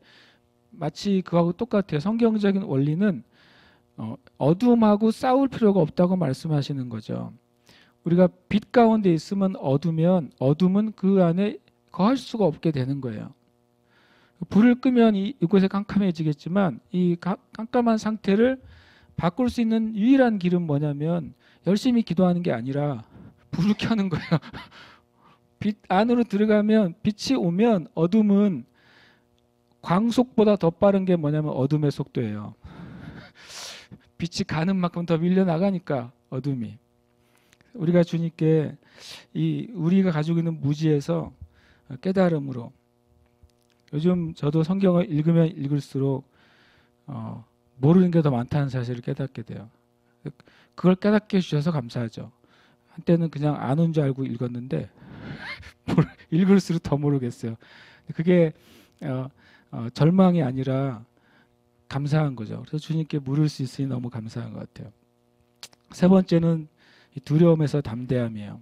마치 그하고 똑같아요. 성경적인 원리는 어둠하고 싸울 필요가 없다고 말씀하시는 거죠. 우리가 빛 가운데 있으면 어둠은 그 안에 거할 수가 없게 되는 거예요. 불을 끄면 이곳에 깜깜해지겠지만 이 깜깜한 상태를 바꿀 수 있는 유일한 길은 뭐냐면 열심히 기도하는 게 아니라 불을 켜는 거예요. 빛 안으로 들어가면 빛이 오면 어둠은 광속보다 더 빠른 게 뭐냐면 어둠의 속도예요. 빛이 가는 만큼 더 밀려나가니까 어둠이. 우리가 주님께 우리가 가지고 있는 무지에서 깨달음으로 요즘 저도 성경을 읽으면 읽을수록 모르는 게 더 많다는 사실을 깨닫게 돼요. 그걸 깨닫게 해주셔서 감사하죠. 한때는 그냥 아는 줄 알고 읽었는데 읽을수록 더 모르겠어요. 그게 절망이 아니라 감사한 거죠. 그래서 주님께 물을 수 있으니 너무 감사한 것 같아요. 세 번째는 두려움에서 담대함이에요.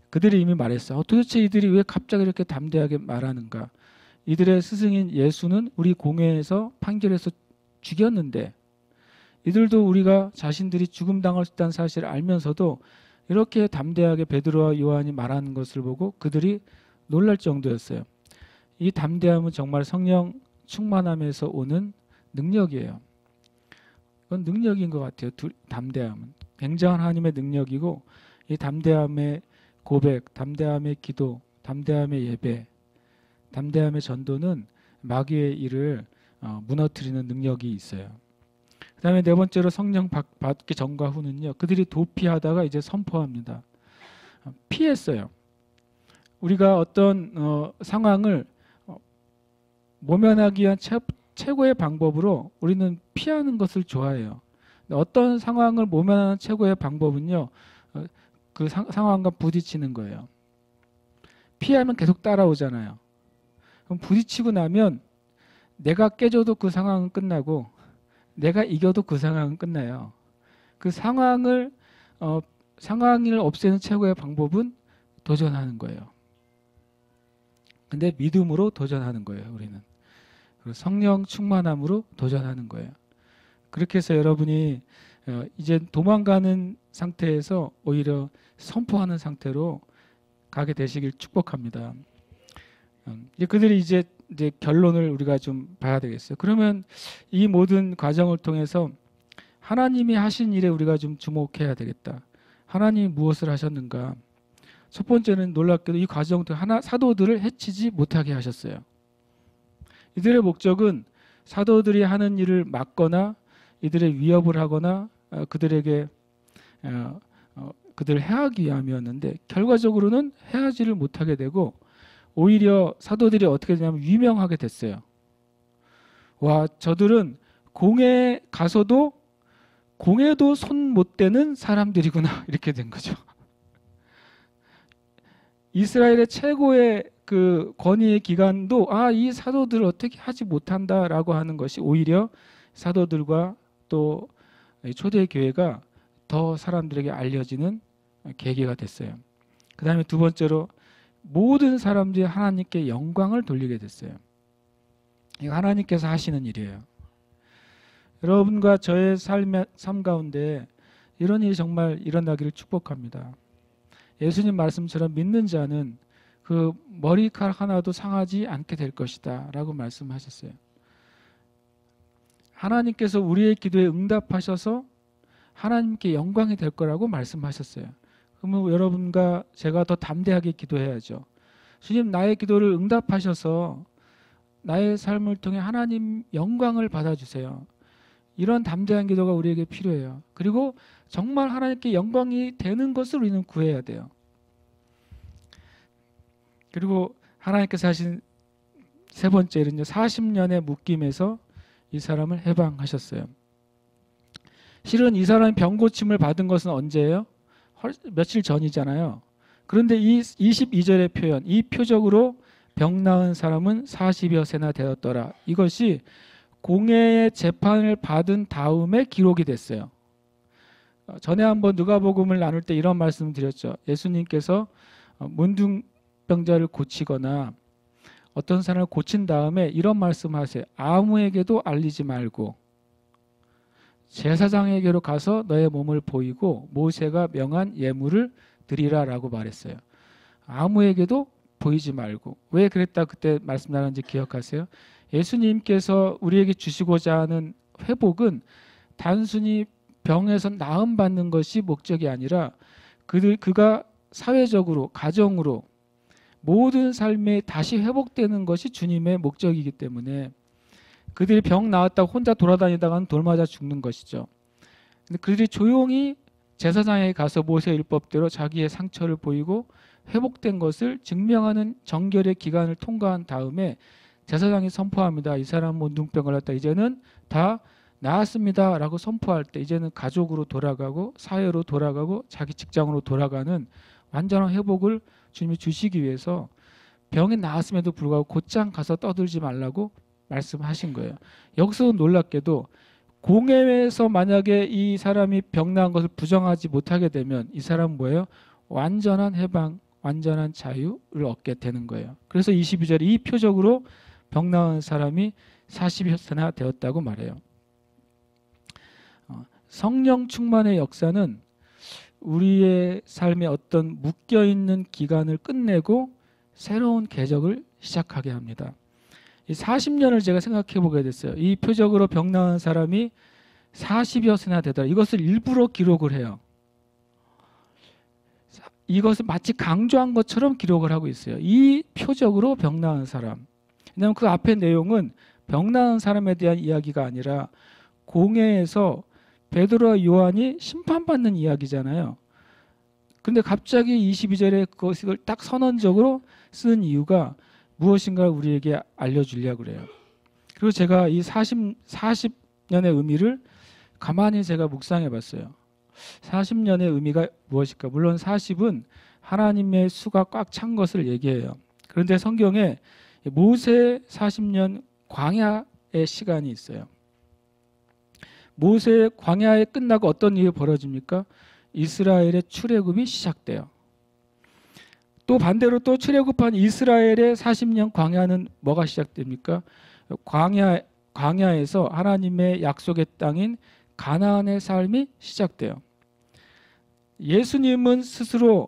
그들이 이미 말했어요. 도대체 이들이 왜 갑자기 이렇게 담대하게 말하는가? 이들의 스승인 예수는 우리 공회에서 판결해서 죽였는데 이들도 우리가 자신들이 죽음당할 수 있다는 사실을 알면서도 이렇게 담대하게 베드로와 요한이 말하는 것을 보고 그들이 놀랄 정도였어요. 이 담대함은 정말 성령 충만함에서 오는 능력이에요. 그건 능력인 것 같아요. 담대함은 굉장한 하나님의 능력이고 이 담대함의 고백, 담대함의 기도, 담대함의 예배, 담대함의 전도는 마귀의 일을 무너뜨리는 능력이 있어요. 그 다음에 네 번째로 성령 받기 전과 후는요. 그들이 도피하다가 이제 선포합니다. 피했어요. 우리가 어떤 상황을 모면하기 위한 최고의 방법으로 우리는 피하는 것을 좋아해요. 어떤 상황을 모면하는 최고의 방법은요, 그 상황과 부딪히는 거예요. 피하면 계속 따라오잖아요. 그럼 부딪히고 나면 내가 깨져도 그 상황은 끝나고 내가 이겨도 그 상황은 끝나요. 그 상황을 없애는 최고의 방법은 도전하는 거예요. 근데 믿음으로 도전하는 거예요, 우리는. 그리고 성령 충만함으로 도전하는 거예요. 그렇게 해서 여러분이 이제 도망가는 상태에서 오히려 선포하는 상태로 가게 되시길 축복합니다. 그들이 이제 결론을 우리가 좀 봐야 되겠어요. 그러면 이 모든 과정을 통해서 하나님이 하신 일에 우리가 좀 주목해야 되겠다. 하나님이 무엇을 하셨는가? 첫 번째는 놀랍게도 이 과정 중 사도들을 해치지 못하게 하셨어요. 이들의 목적은 사도들이 하는 일을 막거나 이들의 위협을 하거나 그들에게 그들을 해하기 위함이었는데 결과적으로는 해하지를 못하게 되고 오히려 사도들이 어떻게 되냐면 유명하게 됐어요. 와, 저들은 공에 가서도 공에도 손 못 대는 사람들이구나 이렇게 된 거죠. 이스라엘의 최고의 그 권위의 기관도 이 사도들을 어떻게 하지 못한다라고 하는 것이 오히려 사도들과 또 초대 교회가 더 사람들에게 알려지는 계기가 됐어요. 그 다음에 두 번째로 모든 사람들이 하나님께 영광을 돌리게 됐어요. 이거 하나님께서 하시는 일이에요. 여러분과 저의 삶 가운데 이런 일이 정말 일어나기를 축복합니다. 예수님 말씀처럼 믿는 자는 그 머리카락 하나도 상하지 않게 될 것이다 라고 말씀하셨어요. 하나님께서 우리의 기도에 응답하셔서 하나님께 영광이 될 거라고 말씀하셨어요. 그러면 여러분과 제가 더 담대하게 기도해야죠. 주님, 나의 기도를 응답하셔서 나의 삶을 통해 하나님 영광을 받아주세요. 이런 담대한 기도가 우리에게 필요해요. 그리고 정말 하나님께 영광이 되는 것을 우리는 구해야 돼요. 그리고 하나님께서 하신 세 번째는요, 40년의 묶임에서 이 사람을 해방하셨어요. 실은 이 사람이 병고침을 받은 것은 언제예요? 며칠 전이잖아요. 그런데 이 22절의 표현, 이 표적으로 병 나은 사람은 40여 세나 되었더라. 이것이 공회의 재판을 받은 다음에 기록이 됐어요. 전에 한번 누가복음을 나눌 때 이런 말씀을 드렸죠. 예수님께서 문둥병자를 고치거나 어떤 사람을 고친 다음에 이런 말씀하세요. 아무에게도 알리지 말고 제사장에게로 가서 너의 몸을 보이고 모세가 명한 예물을 드리라라고 말했어요. 아무에게도 보이지 말고. 왜 그랬다 그때 말씀 나눴는지 기억하세요? 예수님께서 우리에게 주시고자 하는 회복은 단순히 병에서 나음 받는 것이 목적이 아니라 그가 사회적으로 가정으로 모든 삶에 다시 회복되는 것이 주님의 목적이기 때문에 그들이 병 나았다고 혼자 돌아다니다가는 돌 맞아 죽는 것이죠. 근데 그들이 조용히 제사장에게 가서 모세 율법대로 자기의 상처를 보이고 회복된 것을 증명하는 정결의 기간을 통과한 다음에 제사장이 선포합니다. 이 사람은 문둥병 걸렸다. 이제는 다 나았습니다. 라고 선포할 때 이제는 가족으로 돌아가고 사회로 돌아가고 자기 직장으로 돌아가는 완전한 회복을 주님이 주시기 위해서 병이 나았음에도 불구하고 곧장 가서 떠들지 말라고 말씀하신 거예요. 여기서 놀랍게도 공회에서 만약에 이 사람이 병 나은 것을 부정하지 못하게 되면 이 사람은 뭐예요? 완전한 해방, 완전한 자유를 얻게 되는 거예요. 그래서 22절에 이 표적으로 병 나은 사람이 40여 세나 되었다고 말해요. 성령 충만의 역사는 우리의 삶에 어떤 묶여있는 기간을 끝내고 새로운 궤적을 시작하게 합니다. 이 40년을 제가 생각해 보게 됐어요. 이 표적으로 병 나은 사람이 40여 세나 되더라. 이것을 일부러 기록을 해요. 이것을 마치 강조한 것처럼 기록을 하고 있어요. 이 표적으로 병 나은 사람. 왜냐하면 그 앞의 내용은 병 나은 사람에 대한 이야기가 아니라 공회에서 베드로와 요한이 심판받는 이야기잖아요. 그런데 갑자기 22절에 그것을 딱 선언적으로 쓴 이유가 무엇인가 우리에게 알려주려고 그래요. 그리고 제가 이 40년의 의미를 가만히 제가 묵상해 봤어요. 40년의 의미가 무엇일까? 물론 40은 하나님의 수가 꽉 찬 것을 얘기해요. 그런데 성경에 모세 40년 광야의 시간이 있어요. 모세 광야에 끝나고 어떤 일이 벌어집니까? 이스라엘의 출애굽이 시작돼요. 또 반대로 또 출애굽한 이스라엘의 40년 광야는 뭐가 시작됩니까? 광야에서 하나님의 약속의 땅인 가나안의 삶이 시작돼요. 예수님은 스스로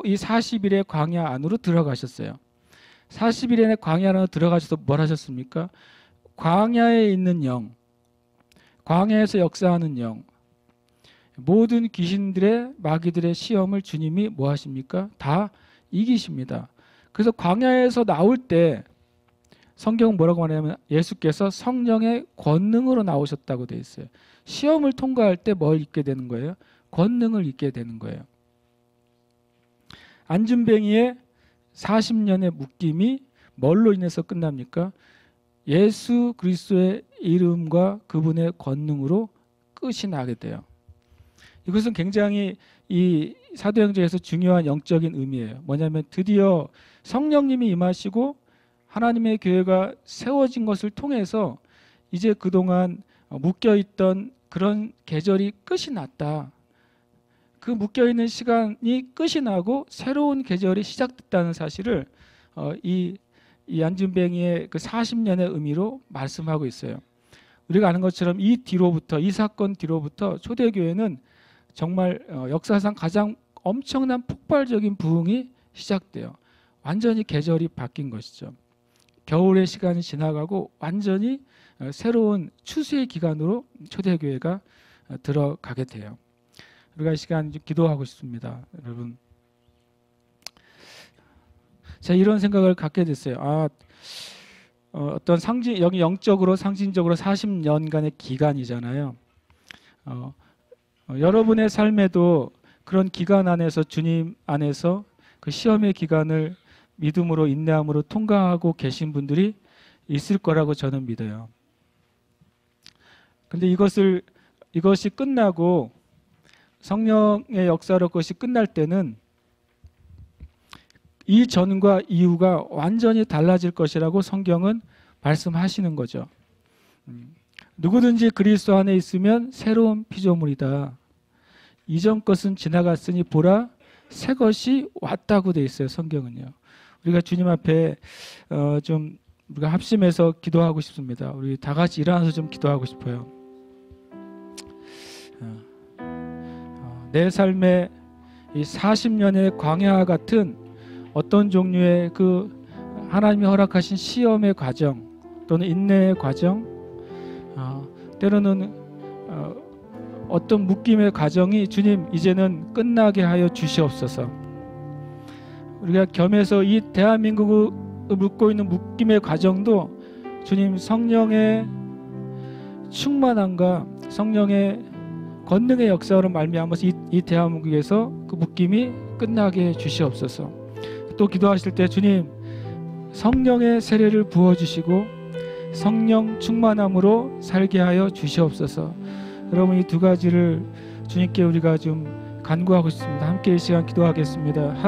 이 40일의 광야 안으로 들어가셨어요. 40일의 광야 안으로 들어가셔서 뭘 하셨습니까? 광야에 있는 영, 광야에서 역사하는 영, 모든 귀신들의 마귀들의 시험을 주님이 뭐 하십니까? 다 이기십니다. 그래서 광야에서 나올 때 성경은 뭐라고 말하냐면 예수께서 성령의 권능으로 나오셨다고 되어 있어요. 시험을 통과할 때 뭘 잊게 되는 거예요? 권능을 잊게 되는 거예요. 안준뱅이의 40년의 묶임이 뭘로 인해서 끝납니까? 예수 그리스도의 이름과 그분의 권능으로 끝이 나게 돼요. 이것은 굉장히 이 사도행전에서 중요한 영적인 의미예요. 뭐냐면 드디어 성령님이 임하시고 하나님의 교회가 세워진 것을 통해서 이제 그동안 묶여있던 그런 계절이 끝이 났다. 그 묶여있는 시간이 끝이 나고 새로운 계절이 시작됐다는 사실을 이 안준뱅이의 그 40년의 의미로 말씀하고 있어요. 우리가 아는 것처럼 이 사건 뒤로부터 초대교회는 정말 역사상 가장 엄청난 폭발적인 부흥이 시작돼요. 완전히 계절이 바뀐 것이죠. 겨울의 시간이 지나가고 완전히 새로운 추수의 기간으로 초대교회가 들어가게 돼요. 우리가 이 시간 기도하고 싶습니다. 여러분, 제가 이런 생각을 갖게 됐어요. 어떤 여기 영적으로 상징적으로 40년간의 기간이잖아요. 여러분의 삶에도 그런 기간 안에서 주님 안에서 그 시험의 기간을 믿음으로 인내함으로 통과하고 계신 분들이 있을 거라고 저는 믿어요. 근데 이것이 끝나고 성령의 역사로 그것이 끝날 때는 이 전과 이후가 완전히 달라질 것이라고 성경은 말씀하시는 거죠. 누구든지 그리스도 안에 있으면 새로운 피조물이다. 이전 것은 지나갔으니 보라 새 것이 왔다고 돼 있어요. 성경은요. 우리가 주님 앞에 좀 우리가 합심해서 기도하고 싶습니다. 우리 다 같이 일어나서 좀 기도하고 싶어요. 내 삶에 이 40년의 광야와 같은 어떤 종류의 그 하나님이 허락하신 시험의 과정 또는 인내의 과정, 때로는 어떤 묶임의 과정이 주님 이제는 끝나게 하여 주시옵소서. 우리가 겸해서 이 대한민국을 묶고 있는 묶임의 과정도 주님 성령의 충만함과 성령의 권능의 역사로 말미암아서 이 대한민국에서 그 묶임이 끝나게 해 주시옵소서. 또 기도하실 때 주님 성령의 세례를 부어주시고 성령 충만함으로 살게 하여 주시옵소서. 여러분 이 두 가지를 주님께 우리가 좀 간구하고 싶습니다. 함께 이 시간 기도하겠습니다.